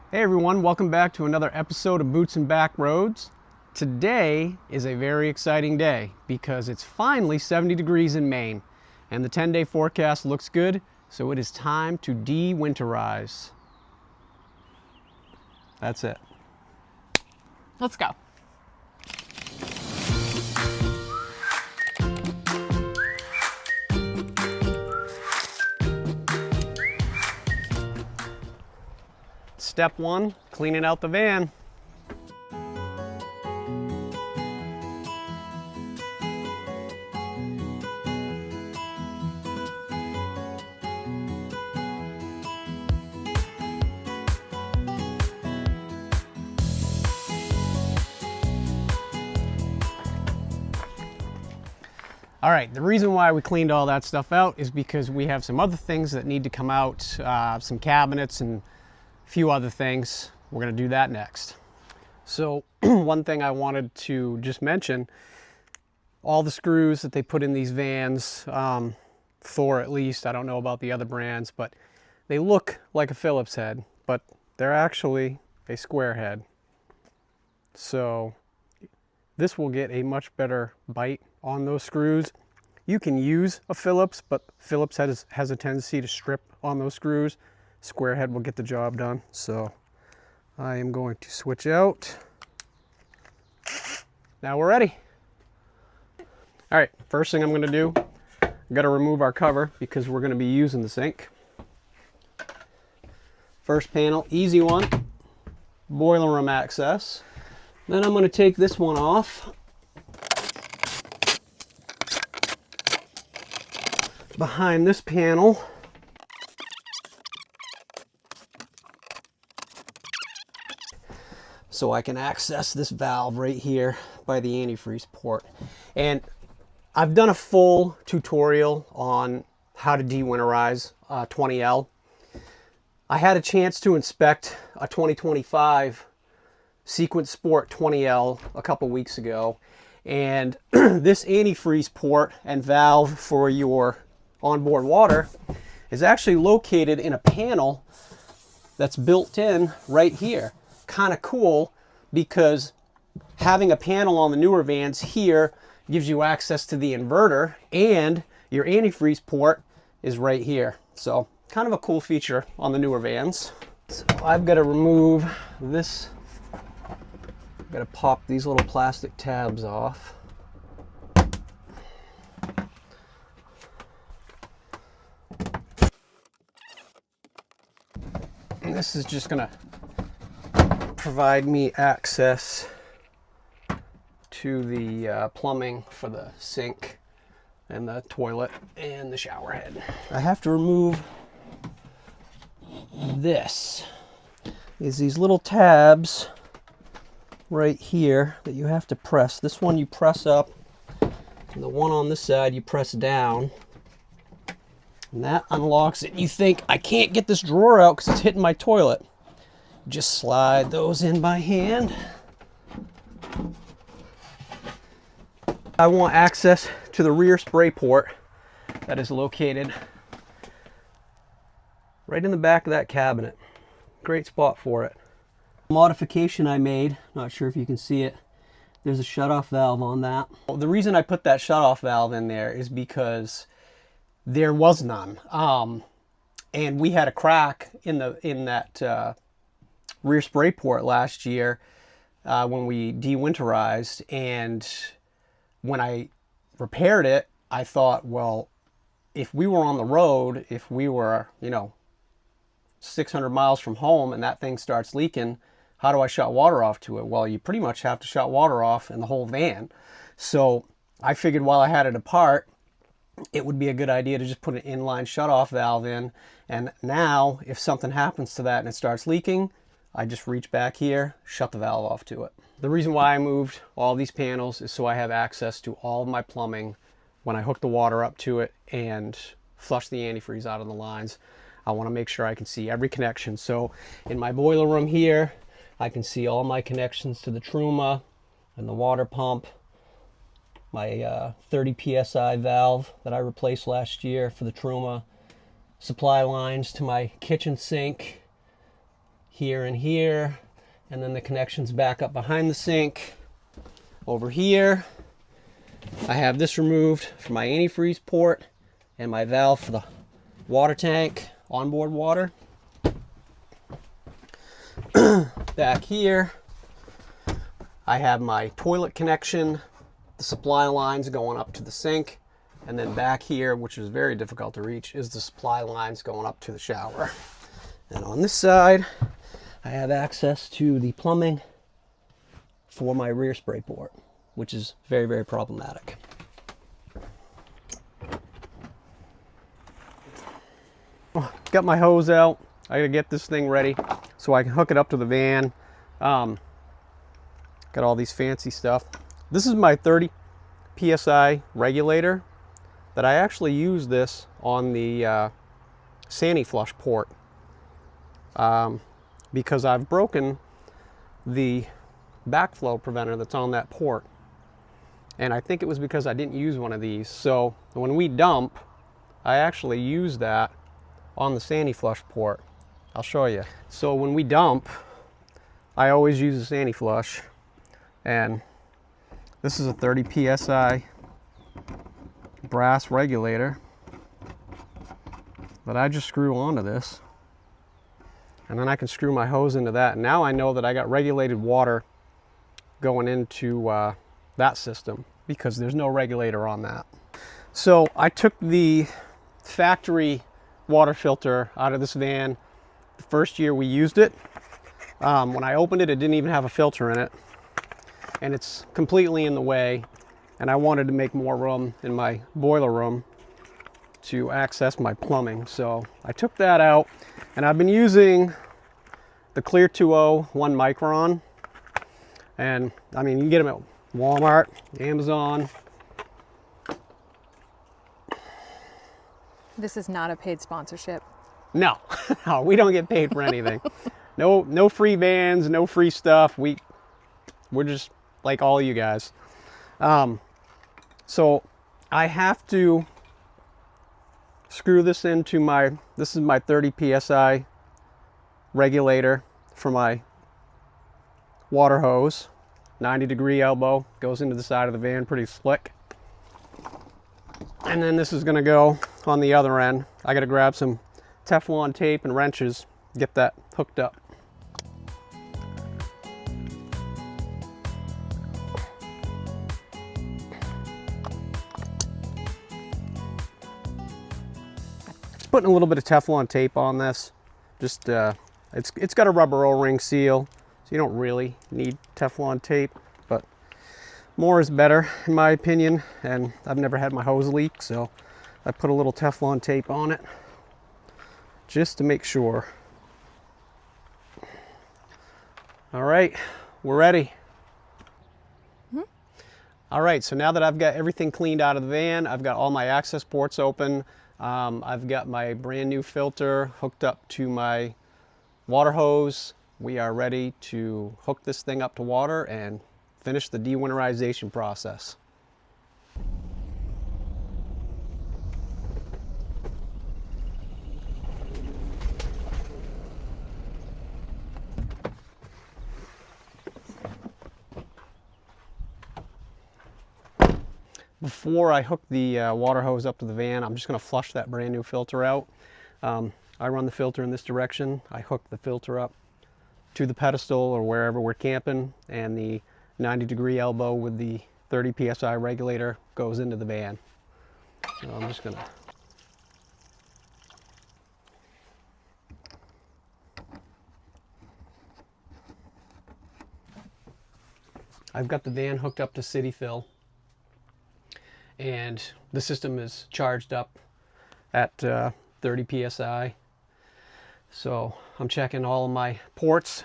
Hey everyone, welcome back to another episode of Boots and Back Roads. Today is a very exciting day because it's finally 70 degrees in Maine and the 10-day forecast looks good, so it is time to de-winterize. That's it. Let's go. Step one, cleaning out the van. All right, the reason why we cleaned all that stuff out is because we have some other things that need to come out, some cabinets and a few other things. We're gonna do that next. So one thing I wanted to just mention, all the screws that they put in these vans, Thor at least, I don't know about the other brands, but they look like a Phillips head, but they're actually a square head. So this will get a much better bite on those screws. You can use a Phillips, but Phillips has a tendency to strip on those screws. Square head will get the job done. So I am going to switch out. Now we're ready. All right, first thing I'm gonna do, I'm gonna remove our cover because we're gonna be using the sink. First panel, easy one, boiler room access. Then I'm gonna take this one off. Behind this panel, so I can access this valve right here by the antifreeze port. And I've done a full tutorial on how to de-winterize 20L. I had a chance to inspect a 2025 Sequence Sport 20L a couple weeks ago, and this antifreeze port and valve for your onboard water is actually located in a panel that's built in right here. Kind of cool because having a panel on the newer vans here gives you access to the inverter, and your antifreeze port is right here. So kind of a cool feature on the newer vans. So I've got to remove this. I've got to pop these little plastic tabs off. And this is just going to provide me access to the plumbing for the sink and the toilet and the shower head. I have to remove this. These little tabs right here that you have to press. This one you press up, and the one on this side you press down, and that unlocks it. You think, I can't get this drawer out because it's hitting my toilet. Just slide those in by hand. I want access to the rear spray port that is located right in the back of that cabinet. Great spot for it. Modification I made, not sure if you can see it, there's a shutoff valve on that. The reason I put that shutoff valve in there is because there was none, and we had a crack in that rear spray port last year when we de-winterized, and when I repaired it, I thought, well, if we were on the road, if we were 600 miles from home and that thing starts leaking, how do I shut water off to it? Well, you pretty much have to shut water off in the whole van. So I figured while I had it apart, it would be a good idea to just put an inline shutoff valve in. And now if something happens to that and it starts leaking, I just reach back here, shut the valve off to it. The reason why I moved all these panels is so I have access to all of my plumbing when I hook the water up to it and flush the antifreeze out of the lines. I want to make sure I can see every connection. So in my boiler room here, I can see all my connections to the Truma and the water pump, my 30 psi valve that I replaced last year for the Truma, supply lines to my kitchen sink here and here, and then the connections back up behind the sink. Over here, I have this removed for my antifreeze port and my valve for the water tank, onboard water. Back here, I have my toilet connection, the supply lines going up to the sink, and then back here, which is very difficult to reach, is the supply lines going up to the shower. And on this side, I have access to the plumbing for my rear spray port, which is very, very problematic. Got my hose out. I gotta get this thing ready so I can hook it up to the van. Got all these fancy stuff. This is my 30 PSI regulator that I actually use this on the Sandy flush port because I've broken the backflow preventer that's on that port. And I think it was because I didn't use one of these. So when we dump, I actually use that on the Sandy flush port. I'll show you. So when we dump, I always use a Sandy flush, and this is a 30 PSI brass regulator that I just screw onto this, and then I can screw my hose into that. And now I know that I got regulated water going into that system because there's no regulator on that. So I took the factory water filter out of this van the first year we used it. When I opened it, it didn't even have a filter in it, and it's completely in the way, and I wanted to make more room in my boiler room to access my plumbing. So I took that out, and I've been using the Clear 2.0 1 micron, and I mean, you can get them at Walmart, Amazon. This is not a paid sponsorship. No, no, we don't get paid for anything. No free vans, no free stuff. We're just like all you guys. So I have to screw this into this is my 30 PSI regulator for my water hose. 90-degree elbow, goes into the side of the van, pretty slick. And then this is gonna go on the other end. I gotta grab some Teflon tape and wrenches, get that hooked up. Just putting a little bit of Teflon tape on this. Just it's got a rubber O-ring seal, so you don't really need Teflon tape, but more is better in my opinion. And I've never had my hose leak, so I put a little Teflon tape on it just to make sure. All right, we're ready. All right, so now that I've got everything cleaned out of the van, I've got all my access ports open. I've got my brand new filter hooked up to my water hose. We are ready to hook this thing up to water and finish the de-winterization process. Before I hook the water hose up to the van, I'm just going to flush that brand new filter out. I run the filter in this direction. I hook the filter up to the pedestal or wherever we're camping, and the 90-degree elbow with the 30 PSI regulator goes into the van. So I'm just going to I've got the van hooked up to city fill, and the system is charged up at 30 PSI. So I'm checking all of my ports,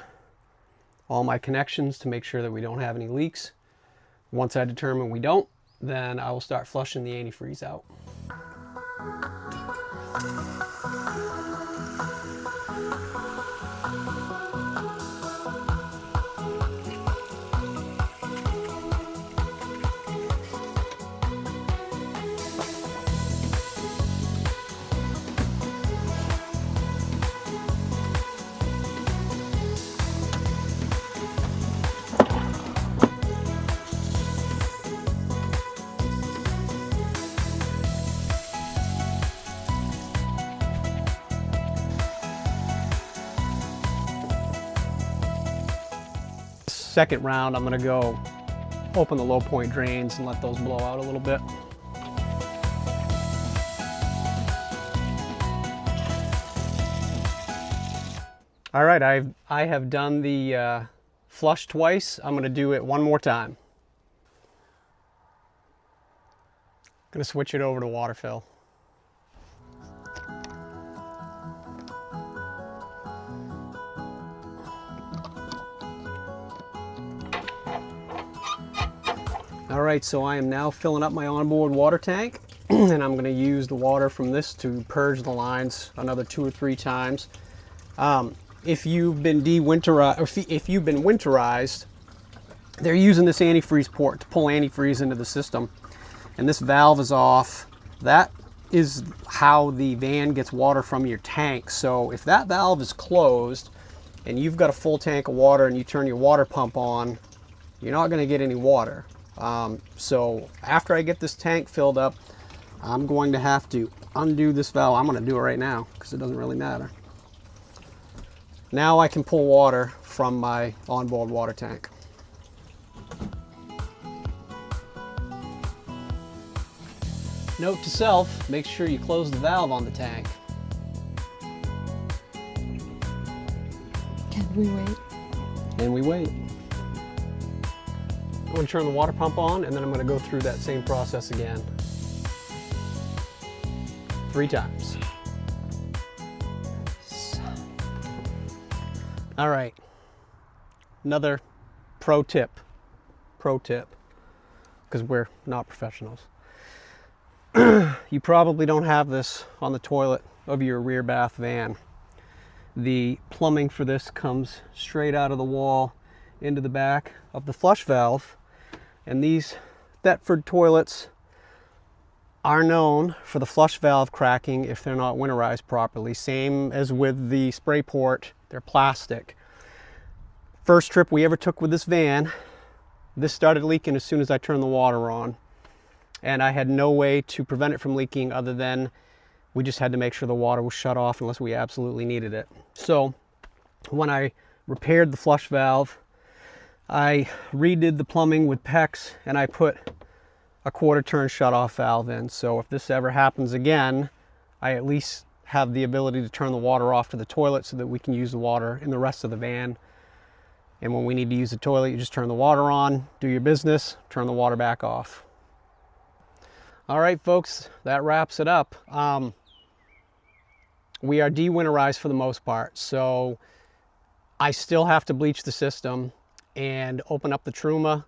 all my connections to make sure that we don't have any leaks. Once I determine we don't, then I will start flushing the antifreeze out. second round, I'm gonna go open the low point drains and let those blow out a little bit. All right, I have done the flush twice. I'm gonna do it one more time. Gonna switch it over to water fill. All right, so I am now filling up my onboard water tank, and I'm gonna use the water from this to purge the lines another 2 or 3 times. If you've been winterized, they're using this antifreeze port to pull antifreeze into the system, and this valve is off. That is how the van gets water from your tank. So if that valve is closed and you've got a full tank of water and you turn your water pump on, you're not going to get any water. So after I get this tank filled up, I'm going to have to undo this valve. I'm going to do it right now because it doesn't really matter. Now I can pull water from my onboard water tank. Note to self, make sure you close the valve on the tank. Can we wait? And we wait. I'm going to turn the water pump on, and then I'm going to go through that same process again. 3 times. All right, another pro tip, because we're not professionals. You probably don't have this on the toilet of your rear bath van. The plumbing for this comes straight out of the wall into the back of the flush valve, and these Thetford toilets are known for the flush valve cracking if they're not winterized properly. Same as with the spray port. They're plastic. First trip we ever took with this van, this started leaking as soon as I turned the water on. And I had no way to prevent it from leaking other than we just had to make sure the water was shut off unless we absolutely needed it. So when I repaired the flush valve, I redid the plumbing with PEX, and I put a 1/4 turn shut-off valve in. So if this ever happens again, I at least have the ability to turn the water off to the toilet so that we can use the water in the rest of the van. And when we need to use the toilet, you just turn the water on, do your business, turn the water back off. All right, folks, that wraps it up. We are de-winterized for the most part, so I still have to bleach the system and open up the truma.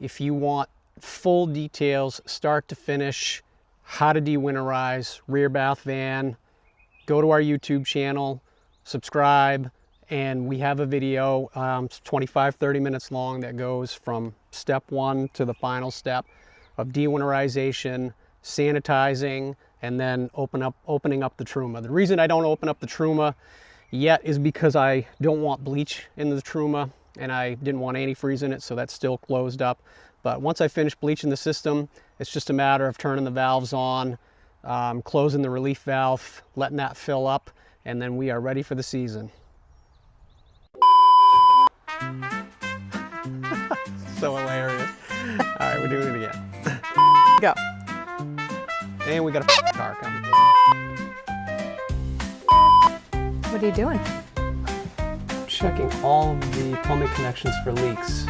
If you want full details, start to finish, how to de-winterize rear bath van, go to our YouTube channel, subscribe, and we have a video, 25-30 minutes long, that goes from step 1 to the final step of de-winterization, sanitizing, and then opening up the truma. The reason I don't open up the truma yet is because I don't want bleach in the truma, and I didn't want antifreeze in it, so that's still closed up. But once I finish bleaching the system, it's just a matter of turning the valves on, closing the relief valve, letting that fill up, and then we are ready for the season. So hilarious. All right, we're doing it again. Go. And we got a car coming. What are you doing? Checking all of the plumbing connections for leaks.